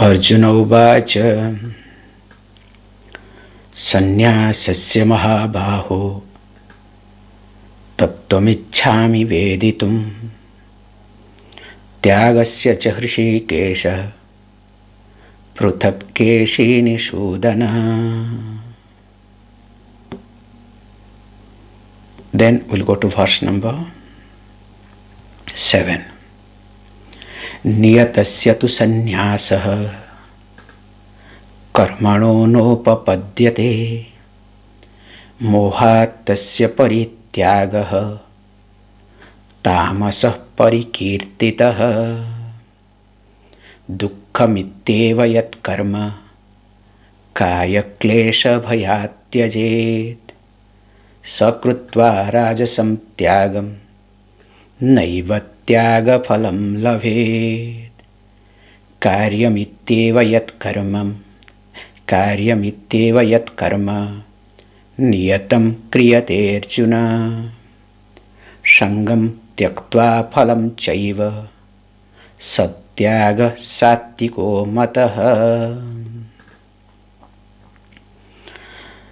Arjuna uvacha sannyasasya mahabaho tattvamichhami veditum tyagasya cha hrishikesha pruthakkeshi sudana. Then we'll go to verse number 7. Niyatasya tu sannyasah karmano nopapadyate mohat tasya parityagah tamasah parikirtitah dukkamityeva yat karma kaya klesha bhayat tyajet sakrutva rajasam tyagam naiva tyaga phalam labhet karyamityeva yat karma niyatam kriyate arjuna sangam tyaktva phalam chaiva satyaga sattiko matah.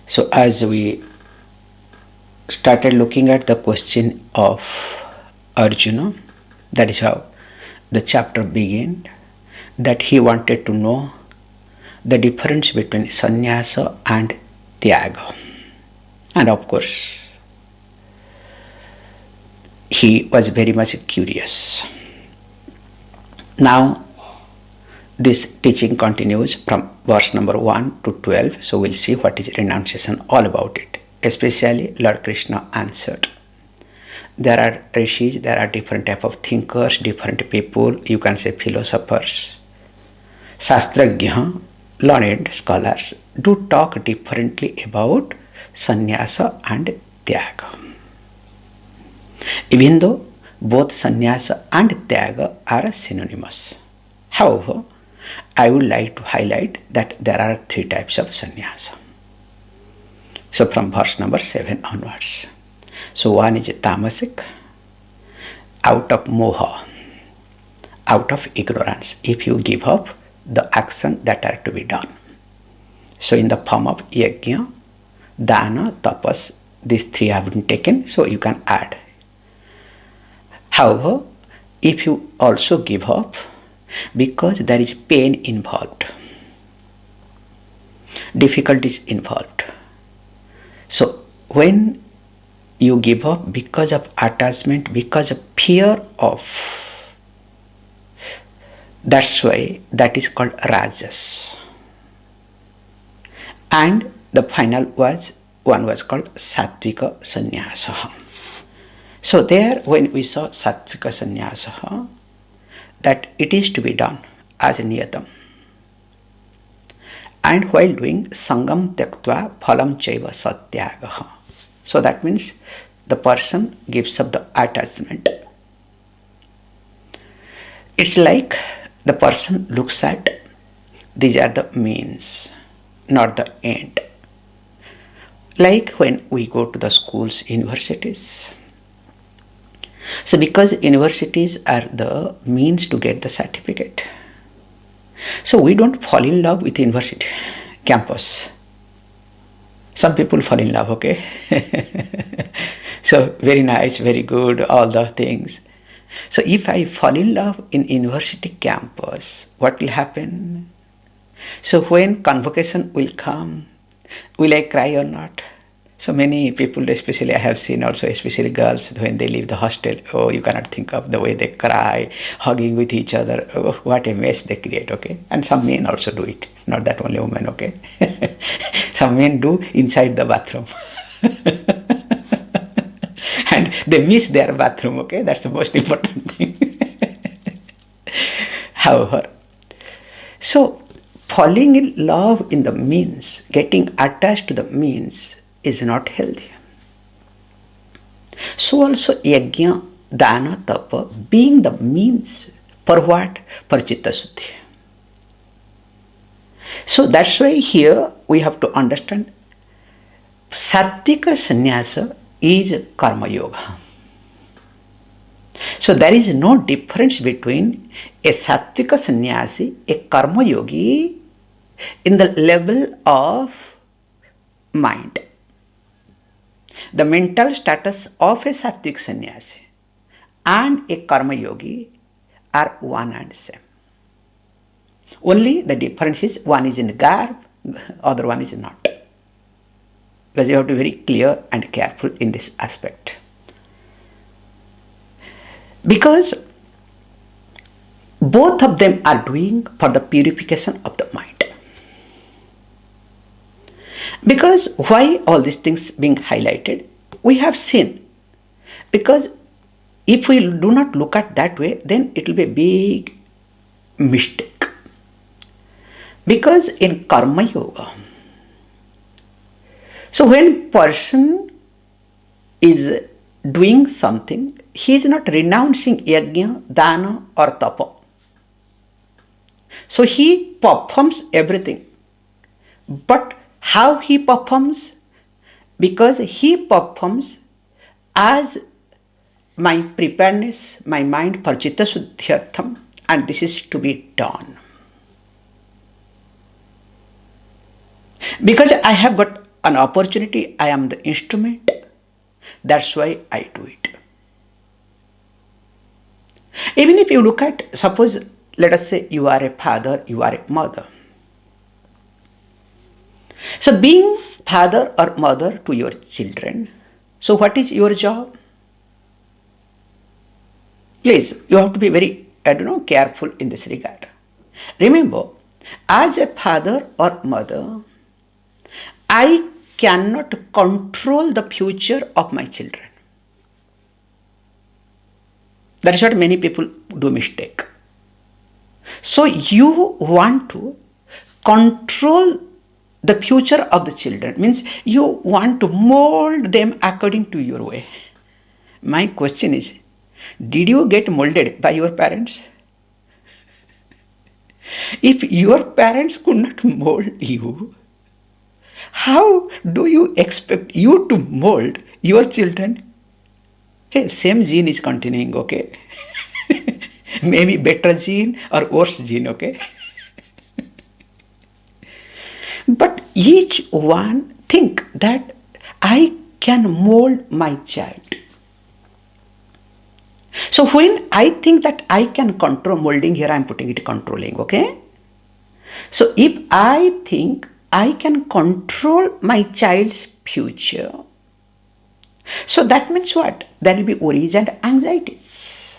So as we started looking at the question of Arjuna, that is how the chapter began, that he wanted to know the difference between sannyasa and tyaga. And of course, he was very much curious. Now, this teaching continues from verse number 1 to 12. So we'll see what is renunciation all about it. Especially Lord Krishna answered. There are rishis, there are different type of thinkers, different people, you can say philosophers, shastrajna, learned scholars, do talk differently about sannyasa and tyaga. Even though both sannyasa and tyaga are synonymous. However, I would like to highlight that there are three types of sannyasa. So from verse number 7 onwards. So one is tamasic, out of moha, out of ignorance. If you give up the action that are to be done. So in the form of yajna, dana, tapas, these three have been taken, so you can add. However, if you also give up, because there is pain involved, difficulties involved. So when you give up because of attachment, because of fear of, that's why that is called rajas. And the final one was called Sattvic Sannyasa. So there when we saw Sattvic Sannyasa, that it is to be done as a niyatam. And while doing sangam tyaktva phalam chaiva satyagaha. So that means the person gives up the attachment. It's like the person looks at, these are the means, not the end. Like when we go to the schools, universities. So because universities are the means to get the certificate. So we don't fall in love with university campus. Some people fall in love, okay? So very nice, very good, all the things. So if I fall in love in university campus, what will happen? So when convocation will come, will I cry or not? So many people, especially I have seen also, especially girls, when they leave the hostel, oh, you cannot think of the way they cry, hugging with each other. Oh, what a mess they create, okay? And some men also do it, not that only women, okay? Some men do inside the bathroom. And they miss their bathroom, okay? That's the most important thing. However, so falling in love in the means, getting attached to the means, is not healthy. So also yajna, dana, tapa, being the means for what? For chitta suddhi. So that's why here we have to understand Sattvic Sannyasa is karma yoga. So there is no difference between a Sattvic Sannyasi, a Karma Yogi, in the level of mind. The mental status of a Sattvic Sannyasi and a Karma Yogi are one and same. Only the difference is one is in garb, other one is not. Because you have to be very clear and careful in this aspect. Because both of them are doing for the purification of the mind. Because why all these things being highlighted? We have seen. Because if we do not look at that way, then it will be a big mistake. Because in Karma Yoga, so when person is doing something, he is not renouncing yajna, dana or tapa. So he performs everything. But how he performs? Because he performs as my preparedness, my mind for chitta suddhyartham, and this is to be done. Because I have got an opportunity, I am the instrument, that's why I do it. Even if you look at, suppose, let us say you are a father, you are a mother. So being father or mother to your children, so what is your job? Please, you have to be very, careful in this regard. Remember, as a father or mother, I cannot control the future of my children. That is what many people do mistake. So you want to control the future of the children, means you want to mold them according to your way. My question is, did you get molded by your parents? If your parents could not mold you, how do you expect you to mold your children? Hey, same gene is continuing, okay? Maybe better gene or worse gene, okay? But each one think that I can mold my child. So when I think that I can control molding, here I am putting it controlling, okay? So if I think I can control my child's future, so that means what? There will be worries and anxieties.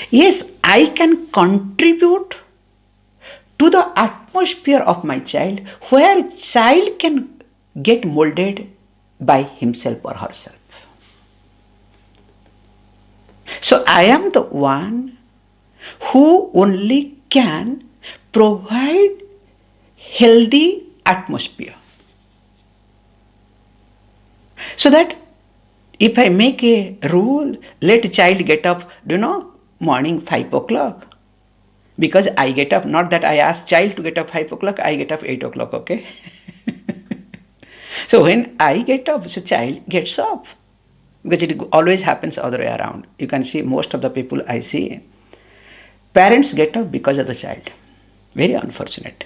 Yes, I can contribute to the atmosphere of my child where child can get molded by himself or herself. So I am the one who only can provide healthy atmosphere. So that if I make a rule, let child get up, morning 5 o'clock. Because I get up, not that I ask child to get up 5 o'clock, I get up 8 o'clock, okay? So when I get up, so child gets up. Because it always happens other way around. You can see most of the people I see, parents get up because of the child. Very unfortunate.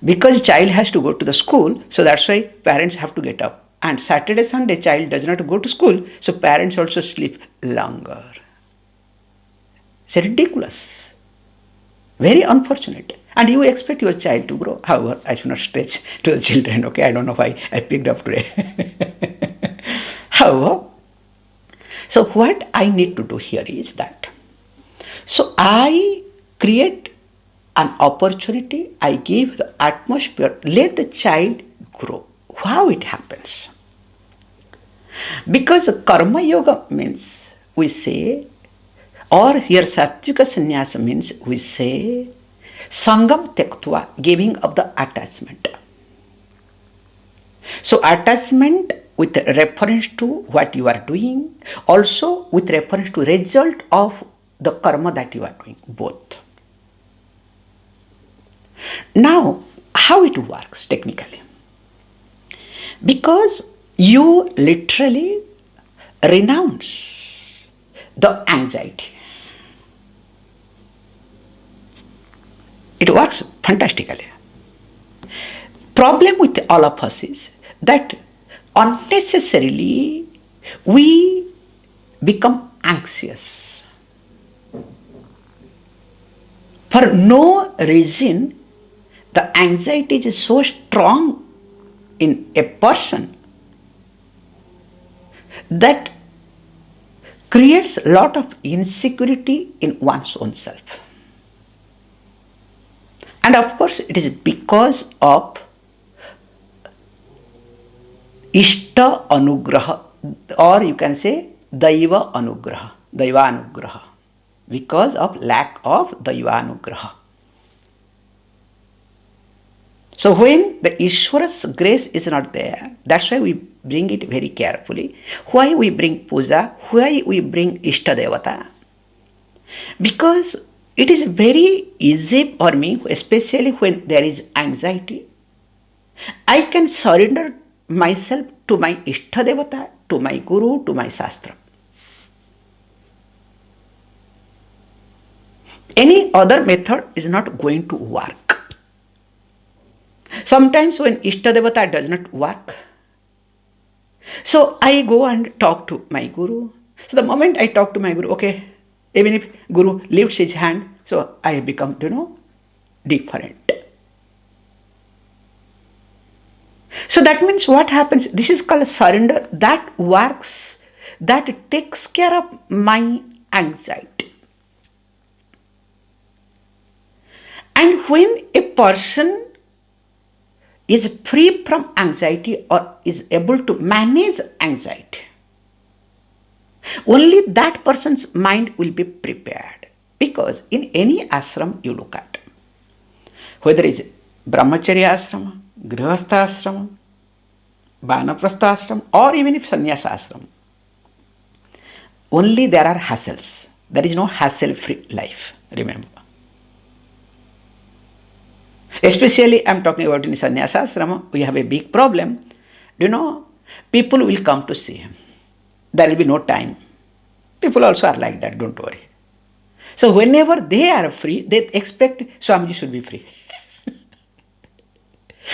Because child has to go to the school, so that's why parents have to get up. And Saturday, Sunday, child does not go to school, so parents also sleep longer. It's ridiculous. Very unfortunate. And you expect your child to grow. However, I should not stretch to the children, okay? I don't know why I picked up today. However, so what I need to do here is that, so I create an opportunity, I give the atmosphere, let the child grow. How it happens? Because Karma Yoga means, we say, or here Sattvic Sannyasa means, we say, Sangam Tektva, giving up the attachment. So attachment with reference to what you are doing, also with reference to result of the karma that you are doing, both. Now, how it works technically? Because you literally renounce the anxiety. It works fantastically. Problem with all of us is that unnecessarily we become anxious. For no reason, the anxiety is so strong in a person that creates a lot of insecurity in one's own self. And of course, it is because of Ishta Anugraha, or you can say Daiva Anugraha, because of lack of Daiva Anugraha. So when the Ishwara's grace is not there, that's why we bring it very carefully. Why we bring puja? Why we bring Ishta Devata? Because it is very easy for me, especially when there is anxiety. I can surrender myself to my Ishta Devata, to my Guru, to my Shastra. Any other method is not going to work. Sometimes when Ishta Devata does not work, so I go and talk to my Guru. So the moment I talk to my Guru, okay, even if Guru lifts his hand, so I become, different. So that means what happens? This is called surrender. That works. That takes care of my anxiety. And when a person is free from anxiety or is able to manage anxiety, only that person's mind will be prepared. Because in any ashram you look at, whether it's brahmacharya ashram, grihastha ashram, vanaprastha ashram, or even if sannyasa ashram, only there are hassles. There is no hassle-free life, remember. Especially I am talking about in sannyasa ashram, we have a big problem. People will come to see him. There will be no time. People also are like that, don't worry. So whenever they are free, they expect Swamiji should be free.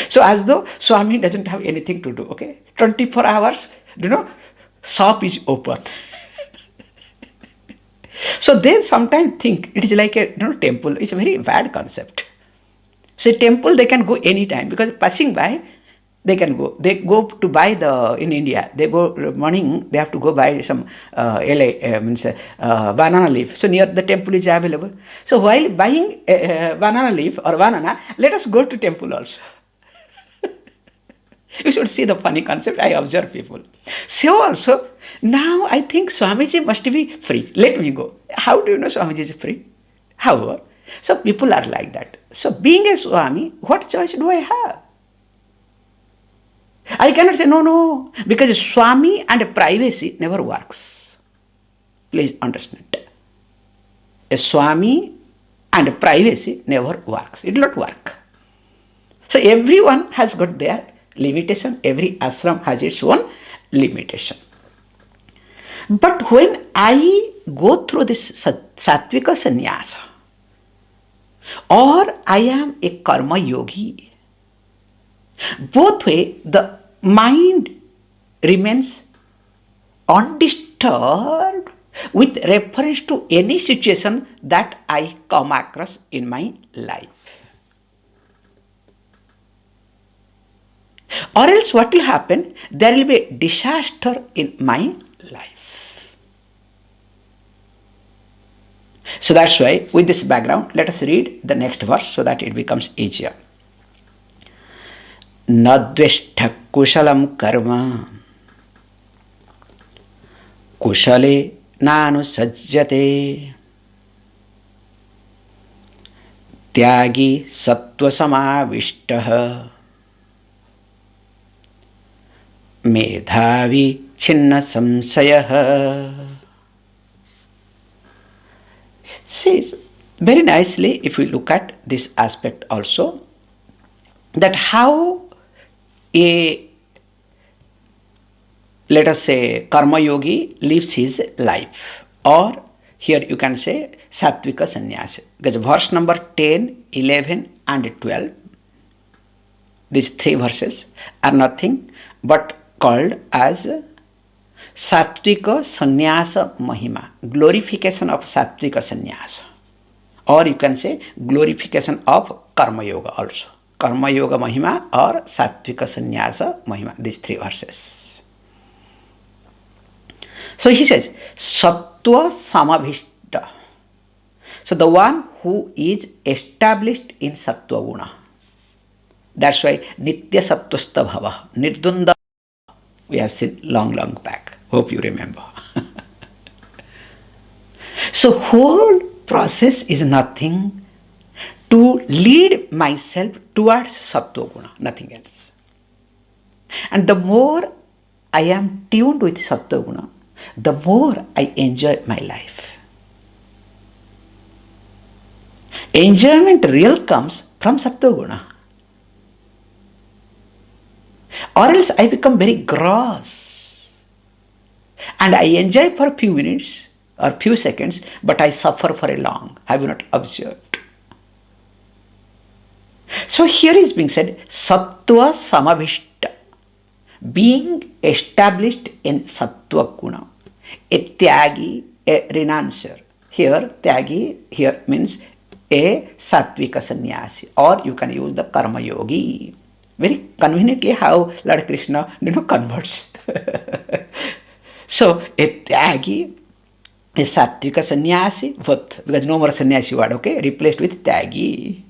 So as though Swami doesn't have anything to do, okay? 24 hours, shop is open. So they sometimes think it is like a temple. It's a very bad concept. So temple they can go anytime because passing by, they can go. They go to buy in India, they go morning, they have to go buy some banana leaf. So near the temple is available. So while buying banana leaf or banana, let us go to temple also. You should see the funny concept. I observe people. So also, now I think Swamiji must be free. Let me go. How do you know Swamiji is free? However, so people are like that. So being a Swami, what choice do I have? I cannot say no, because Swami and privacy never works. Please understand. A Swami and privacy never works. It will not work. So everyone has got their limitation. Every ashram has its own limitation. But when I go through this Sattvic Sannyasa, or I am a karma yogi, both way the mind remains undisturbed with reference to any situation that I come across in my life. Or else what will happen? There will be a disaster in my life. So that's why with this background, let us read the next verse so that it becomes easier. Nadveshta kushalam karma kushale nanu sajjate tyagi sattva samavishtaha medhavi chinna samsayaha. See, very nicely if we look at this aspect also, that how a, let us say, karma yogi lives his life. or here you can say Sattvic Sannyasa. Because verse number 10, 11 and 12, these three verses are nothing but called as Sattvic Sannyasa Mahima, glorification of Sattvic Sannyasa. Or you can say glorification of Karma Yoga also. Karma Yoga Mahima or Sattvic Sannyasa Mahima, these three verses. So he says, Sattva Samabhishta. So the one who is established in Sattva Guna. That's why Nitya Sattvasta Bhava, Nirdunda, we have seen long back. Hope you remember. So whole process is nothing to lead myself towards Sattva Guna, nothing else. And the more I am tuned with Sattva Guna, the more I enjoy my life. Enjoyment real comes from Sattva Guna. Or else I become very gross. And I enjoy for a few minutes or few seconds, but I suffer for a long. Have you not observed? So here is being said, Sattva Samabhishta, being established in Sattva Guna. A Tyagi, a renuncier. Here, Tyagi, here means a Sattvic Sannyasi, or you can use the Karma Yogi. Very conveniently how Lord Krishna converts. So a Tyagi, a Sattvic Sannyasi, both, because no more Sannyasi word, okay, replaced with Tyagi.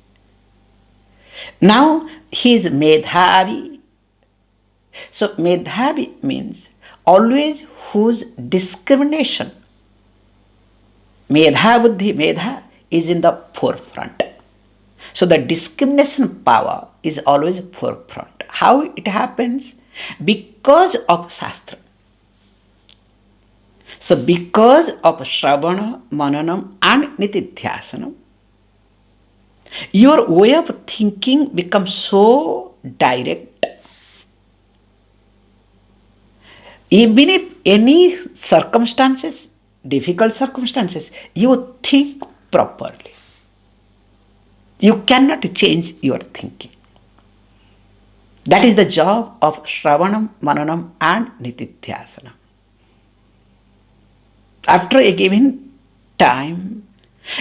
Now he is Medhavi. So Medhavi means always whose discrimination, Medha Buddhi, Medha is in the forefront. So the discrimination power is always forefront. How it happens? Because of Shastra. So because of Shravana, Mananam and Nitidhyasanam, your way of thinking becomes so direct. Even if any circumstances, difficult circumstances, you think properly. You cannot change your thinking. That is the job of Shravanam, Mananam and Nitidhyasana. After a given time,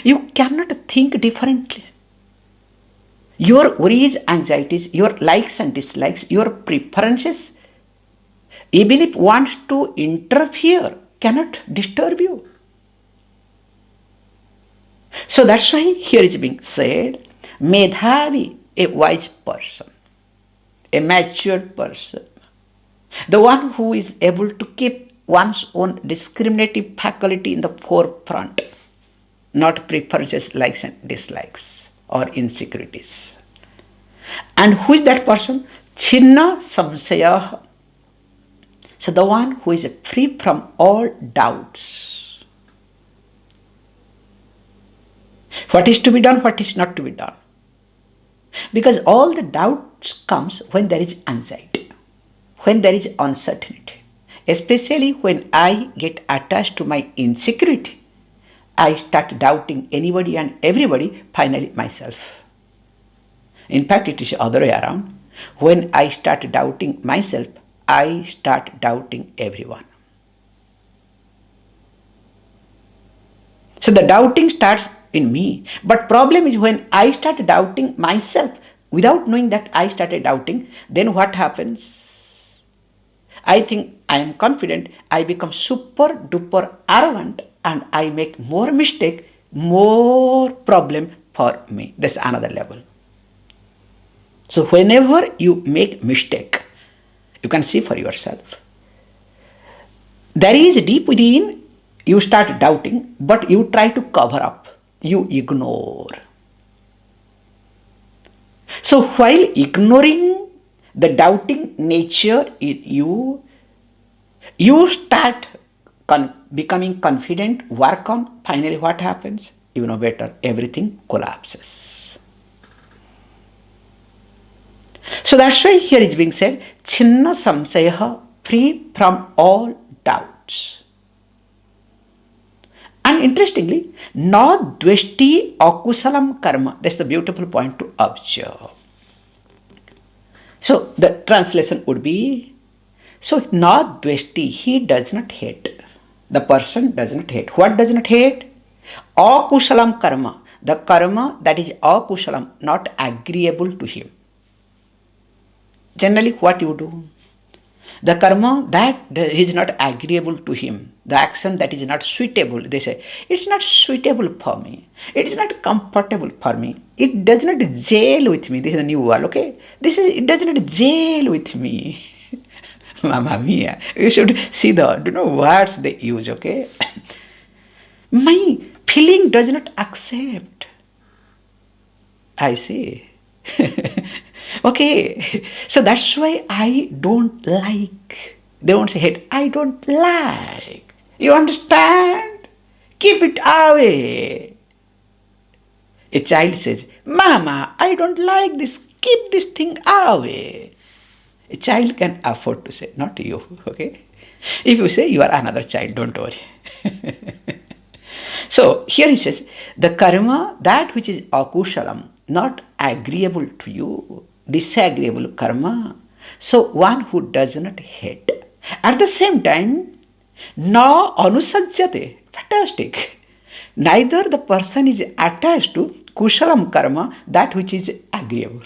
you cannot think differently. Your worries, anxieties, your likes and dislikes, your preferences, even if wants to interfere, cannot disturb you. So that's why here is being said, Medhavi, a wise person, a matured person, the one who is able to keep one's own discriminative faculty in the forefront, not preferences, likes and dislikes or insecurities. And who is that person? Chinna samsaya. So the one who is free from all doubts. What is to be done, what is not to be done. Because all the doubts comes when there is anxiety, when there is uncertainty. Especially when I get attached to my insecurity, I start doubting anybody and everybody, finally myself. In fact, it is the other way around. When I start doubting myself, I start doubting everyone. So the doubting starts in me. But problem is when I start doubting myself, without knowing that I started doubting, then what happens? I think I am confident, I become super duper arrogant and I make more mistake, more problem for me. That's another level. So whenever you make mistake, you can see for yourself. There is deep within, you start doubting, but you try to cover up. You ignore. So while ignoring the doubting nature in you, you start becoming confident, work on, finally what happens? You know better, everything collapses. So that's why here is being said, Chinna samsayaha, free from all doubts. And interestingly, na dveshti akusalam karma. That's the beautiful point to observe. So the translation would be, so na dveshti, he does not hate. The person does not hate. What does not hate? Akusalam karma. The karma that is akusalam, not agreeable to him. Generally, what you do? The karma that is not agreeable to him, the action that is not suitable, they say, it's not suitable for me, it is not comfortable for me, it does not gel with me. This is a new word, okay? It does not gel with me. Mamma mia, you should see the words they use, okay? My feeling does not accept. I see. Okay, so that's why I don't like. They won't say hate. I don't like. You understand? Keep it away. A child says, Mama, I don't like this. Keep this thing away. A child can afford to say, not you. Okay? If you say you are another child, don't worry. So here he says, the karma, that which is akushalam, not agreeable to you, disagreeable karma. So one who does not hate. At the same time, na anusajjate. Fantastic. Neither the person is attached to kushalam karma, that which is agreeable.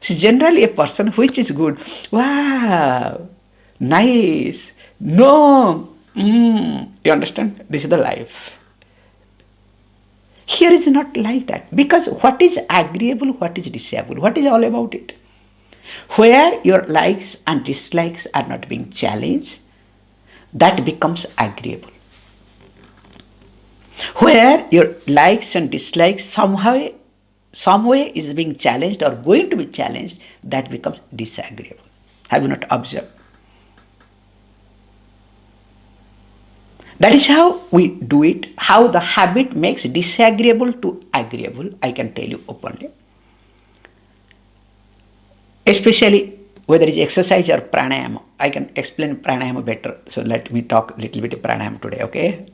So generally a person which is good, wow, nice, no, you understand? This is the life. Here is not like that, because what is agreeable, what is disagreeable, what is all about it? Where your likes and dislikes are not being challenged, that becomes agreeable. Where your likes and dislikes some way is being challenged or going to be challenged, that becomes disagreeable. Have you not observed? That is how we do it, how the habit makes disagreeable to agreeable, I can tell you openly. Especially whether it is exercise or pranayama. I can explain pranayama better, so let me talk a little bit of pranayama today, okay?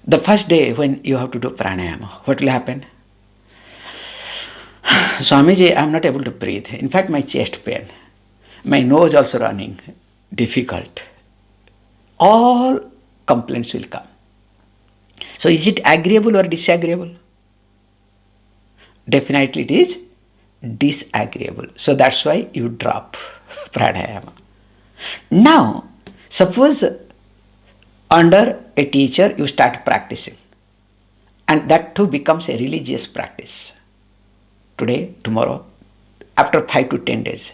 The first day when you have to do pranayama, what will happen? Swamiji, I am not able to breathe. In fact, my chest pain, my nose also running, difficult. All complaints will come. So is it agreeable or disagreeable? Definitely it is disagreeable. So that's why you drop pranayama. Now, suppose under a teacher you start practicing, and that too becomes a religious practice. Today, tomorrow, after 5 to 10 days.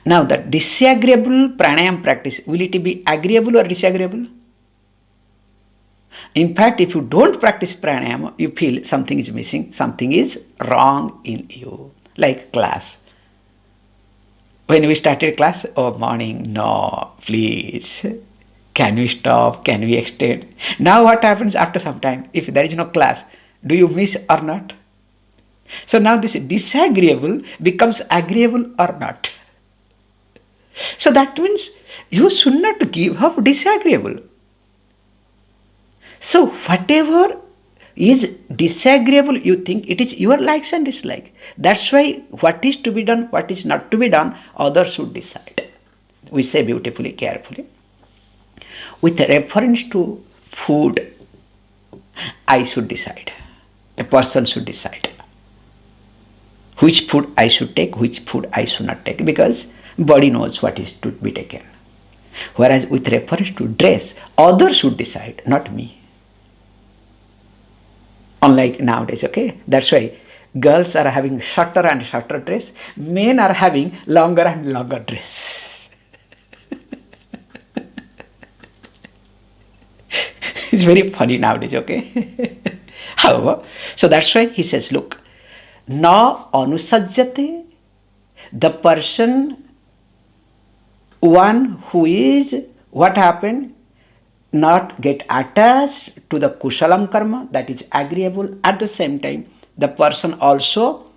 Now the disagreeable pranayama practice, will it be agreeable or disagreeable? In fact, if you don't practice pranayama, you feel something is missing, something is wrong in you. Like class. When we started class, oh morning, no, please. Can we stop? Can we extend? Now what happens after some time? If there is no class, do you miss or not? So now this disagreeable becomes agreeable or not. So that means you should not give up disagreeable. So whatever is disagreeable, you think it is your likes and dislikes. That's why what is to be done, what is not to be done, others should decide. We say beautifully, carefully. With reference to food, I should decide. A person should decide which food I should take, which food I should not take, because body knows what is to be taken. Whereas with reference to dress, others should decide, not me. Unlike nowadays, okay? That's why girls are having shorter and shorter dress, men are having longer and longer dress. It's very funny nowadays, okay? However, so that's why he says, look, na anusajjate, the person, one who is, what happened? Not get attached to the kushalam karma, that is agreeable. At the same time, the person also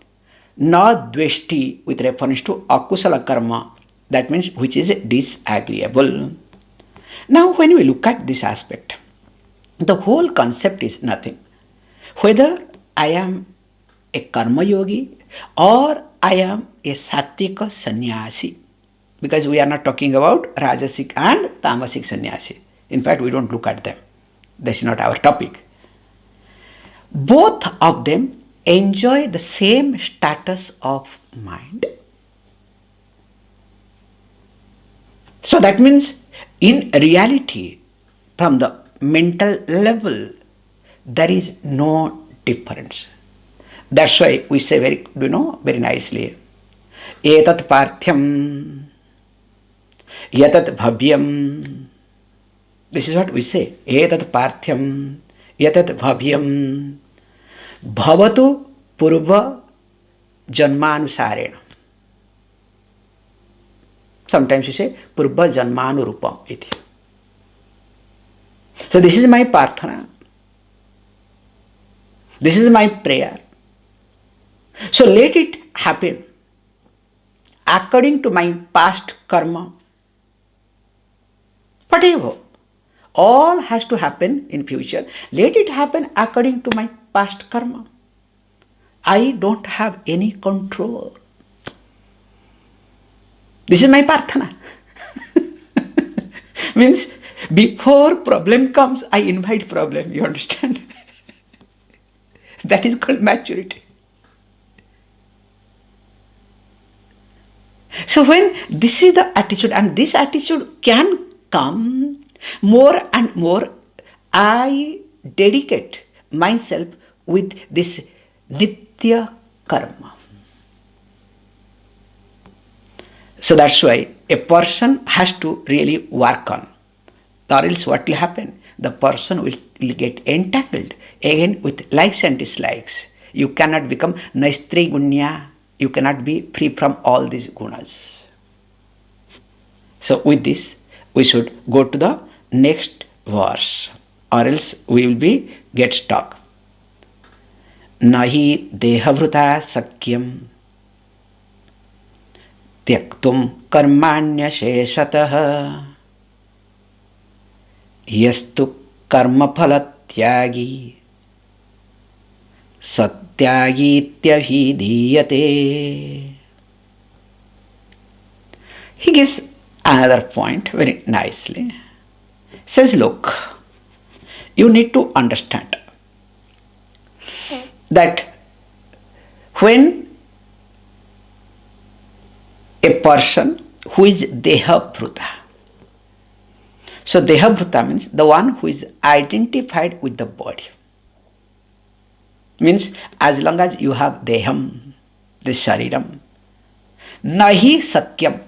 na dveshti, with reference to akusala karma, that means which is disagreeable. Now, when we look at this aspect, the whole concept is nothing. Whether I am a karma yogi or I am a Sattvic Sannyasi, because we are not talking about Rajasic and Tamasic Sannyasi. In fact, we don't look at them. This is not our topic. Both of them enjoy the same status of mind. So that means, in reality, from the mental level, there is no difference. That's why we say very nicely, etat parthyam, yatat bhavyam. This is what we say, etat parthyam, yatat bhavyam, bhavatu purva janmanusarena. Sometimes you say purva janmanurupam iti. So this is my prarthana. This is my prayer. So let it happen according to my past karma. Whatever. All has to happen in future. Let it happen according to my past karma. I don't have any control. This is my prarthana. Means before problem comes, I invite problem. You understand? That is called maturity. So when this is the attitude, and this attitude can come more and more, I dedicate myself with this nitya karma. So that's why a person has to really work on, or else what will happen? The person will get entangled again with likes and dislikes. You cannot become naistri gunya. You cannot be free from all these gunas. So with this, we should go to the next verse, or else we will be get stuck. Nahi dehavruta sakyam त्यक्तुम कर्माण्य शेषतः यस्तु कर्मफल त्यागी सत्यागीत्यभिधीयते. He gives another point very nicely. Says, look, you need to understand that when a person who is dehabhruta. So dehabhruta means the one who is identified with the body. Means as long as you have deham, this shariram, nahi sakyam,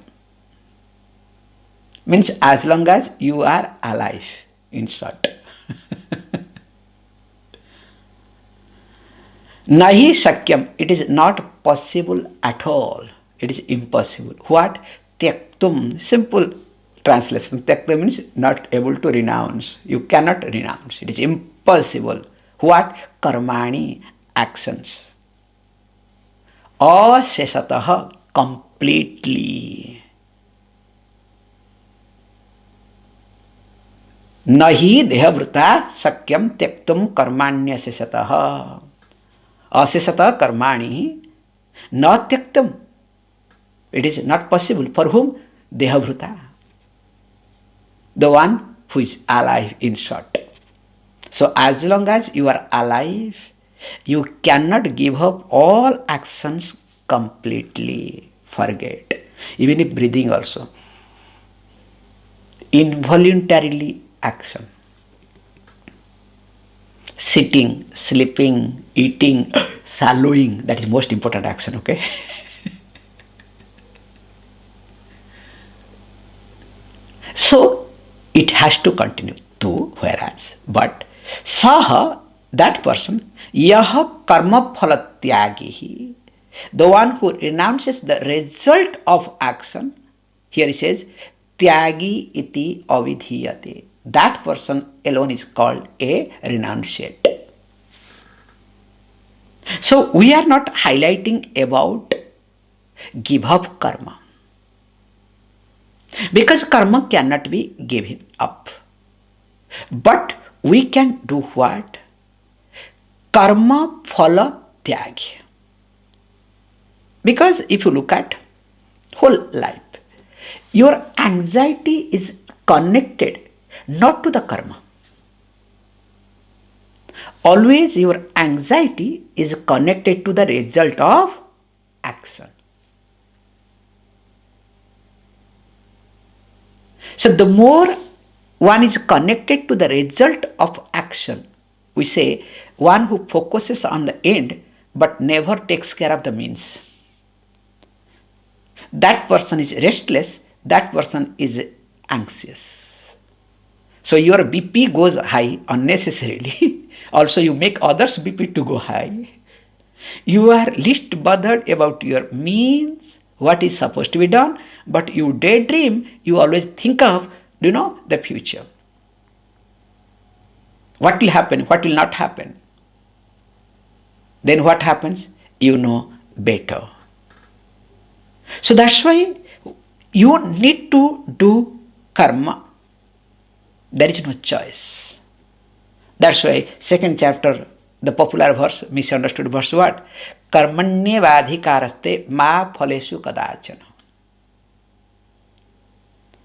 means as long as you are alive, in short. Nahi sakyam, it is not possible at all. It is impossible. What? Tyaktum. Simple translation. Tyaktum means not able to renounce. You cannot renounce. It is impossible. What? Karmani. Actions. Asesataha. Completely. Nahi dehavrita sakyam tyaktum karmanya sesataha. Asesata karmani. Na tyaktum. It is not possible. For whom? Dehavruta. The one who is alive, in short. So as long as you are alive, you cannot give up all actions completely. Forget. Even if breathing also. Involuntarily action. Sitting, sleeping, eating, swallowing. That is most important action, okay? So it has to continue to, whereas, but saha, that person, yaha karma phalatyagihi, the one who renounces the result of action, here he says, tyagi iti avidhiyate. That person alone is called a renunciate. So we are not highlighting about give up karma. Because karma cannot be given up. But we can do what? Karma phala tyag. Because if you look at whole life, your anxiety is connected not to the karma. Always your anxiety is connected to the result of action. So the more one is connected to the result of action, we say one who focuses on the end but never takes care of the means. That person is restless, that person is anxious. So your BP goes high unnecessarily. Also you make others BP to go high. You are least bothered about your means, what is supposed to be done, but you daydream, you always think of, the future. What will happen, what will not happen. Then what happens? You know better. So that's why you need to do karma. There is no choice. That's why second chapter, the popular verse, misunderstood verse what? Karmanyevadhikaraste ma phaleshu kadachana.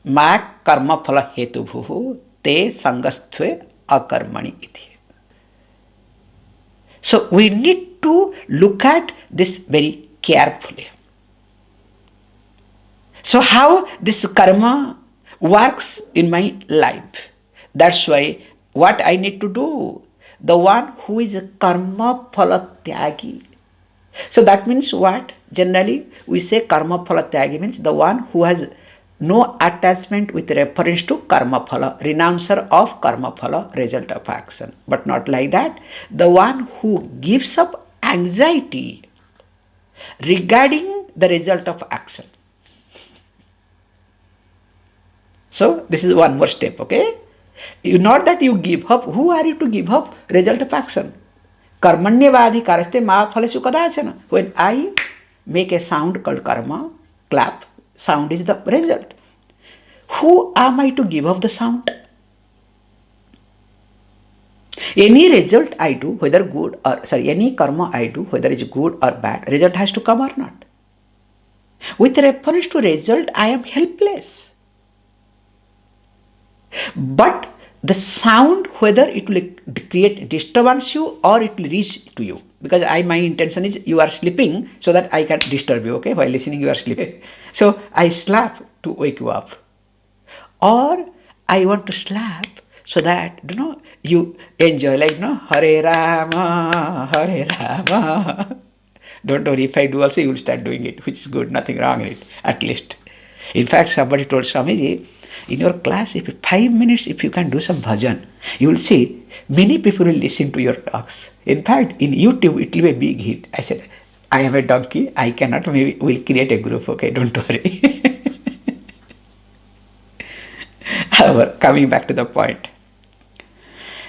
Ma karma phala hetubhuhu te sangastve akarmani iti. So we need to look at this very carefully. So how this karma works in my life? That's why what I need to do? The one who is a karma phala tyagi. So that means what? Generally we say karma phala tyagi means the one who has no attachment with reference to karma phala, renouncer of karma phala, result of action. But not like that. The one who gives up anxiety regarding the result of action. So this is one more step, okay? Not that you give up. Who are you to give up? Result of action. Karmanyevadhikaraste ma phaleshu kadachana. When I make a sound called karma, clap, sound is the result. Who am I to give up the sound? Any result I do, whether good or, any karma I do, whether it's good or bad, result has to come or not. With reference to result, I am helpless. But the sound, whether it will create disturbance you or it will reach to you, because my intention is you are sleeping so that I can disturb you, okay? While listening you are sleeping. So I slap to wake you up. Or I want to slap so that, you enjoy, like, Hare Rama, Hare Rama. Don't worry, if I do also you will start doing it, which is good, nothing wrong in it, at least. In fact, somebody told Swamiji, in your class, if 5 minutes, if you can do some bhajan, you will see many people will listen to your talks. In fact, in YouTube, it will be a big hit. I said, I am a donkey, I cannot, maybe we'll create a group, okay, don't worry. However, coming back to the point.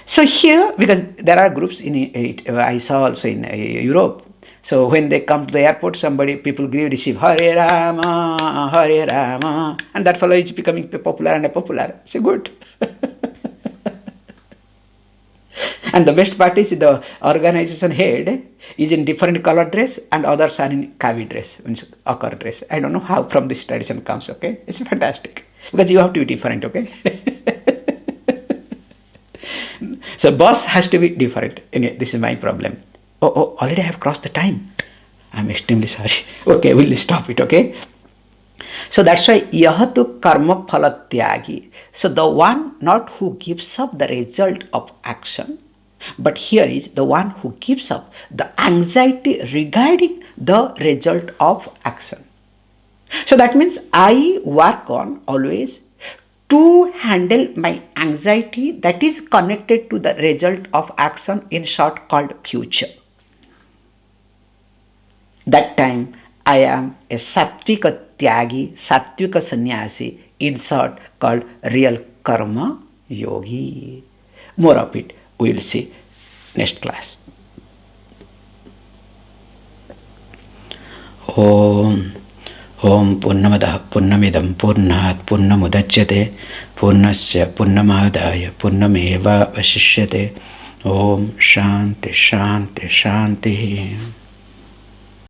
So here, because there are groups in it, I saw also in Europe. So when they come to the airport, people receive Hare Rama, and that fellow is becoming popular and popular. So good. And the best part is the organization head is in different color dress and others are in kavi dress, means ochre dress. I don't know how from this tradition comes, okay? It's fantastic. Because you have to be different, okay? So boss has to be different. Anyway, this is my problem. Oh, already I have crossed the time. I'm extremely sorry. Okay, we'll stop it, okay? So that's why yahatu karma phala tyagi. So the one not who gives up the result of action, but here is the one who gives up the anxiety regarding the result of action. So that means I work on always to handle my anxiety that is connected to the result of action, in short called future. That time I am a Sattvic Tyagi, Sattvic Sannyasi, in short called real karma yogi. More of it we will see next class. Om Om Purnamadah Purnamidam Purnat Purnamudachyate Purnasya Purnamadaya Purnameva Vasishyate. Om Shanti Shanti Shanti.